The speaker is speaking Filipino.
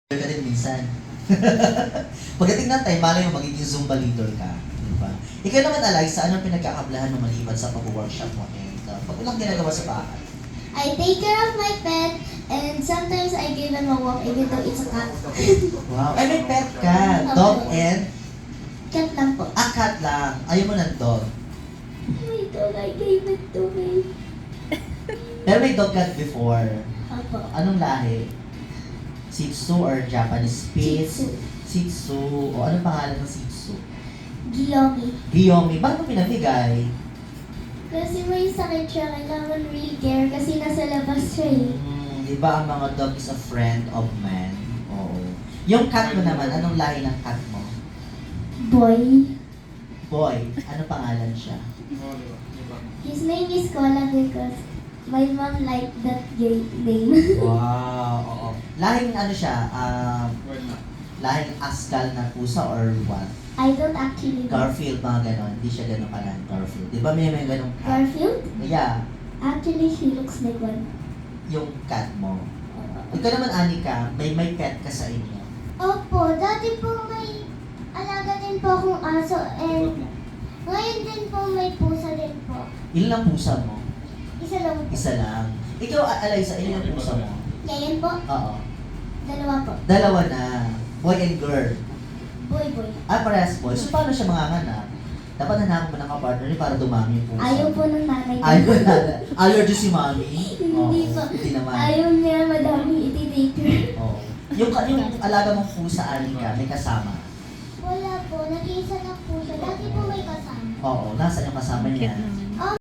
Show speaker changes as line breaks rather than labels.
ka din minsan. Pagdating ng time, malay mo magiging Zumba leader ka. Diba? Ikaw naman, Eliza, anong pinagkakablahan mo maliban sa pag-workshop mo? Pag walang ginagawa sa bahay?
I take care of my pet and sometimes I give him a walk even though it's a cat.
Wow. Ay, may pet ka. Dog and?
Cat lang po.
Ah, cat lang. Ayaw mo ng dog.
My dog, I gave it to him.
Pero may dog cat before.
Opo.
Anong lahi? Shih Tzu or Japanese Spitz?
Shih Tzu.
Shih Tzu. O anong pangalan ng Shih Tzu?
Giyomi.
Giyomi. Bakit mo pinamigay?
Kasi may sakit siya, kailangan real care kasi nasa labas siya eh.
Di ba ang mga dog is a friend of man? Oo. Yung cat mo naman, anong lahi ng cat mo?
Boy.
Boy. Ano pangalan siya?
His name is Kola because my mom liked that name.
Wow. Oo. Lahing ano siya? Lahing Ascal na pusa or what?
I don't actually know.
Garfield, mga ganon. Hindi siya ganon kalang Garfield. Di ba may ganong cat?
Garfield?
Yeah.
Actually, he looks like one.
Yung cat mo. Ikaw naman, Anika, may pet ka sa inyo.
Opo, dati po may alaga din po akong aso and ngayon din po may pusa din po.
Ilan ang pusa mo?
Isa lang po.
Isa lang. Ikaw, Eliza, ilan ang pusa mo?
Ngayon po,
Oo.
dalawa po.
Dalawa na. Boy and girl.
Boy.
Ah, parehas boy. So, paano siya manganganak? Dapat hanapan mo ng kapartner niya para dumami yung pusa.
Ayaw po ng nanay ko.
Ayaw na. Ayaw din si mami.
Hindi
Oo,
po.
Hindi naman.
Ayaw niya madami iti-take.
Oo. Yung alaga mong pusa, Anika, may kasama.
Wala po, nag-iisa lang po siya. Dati po may kasama.
Oo, nasaan yung kasama niya?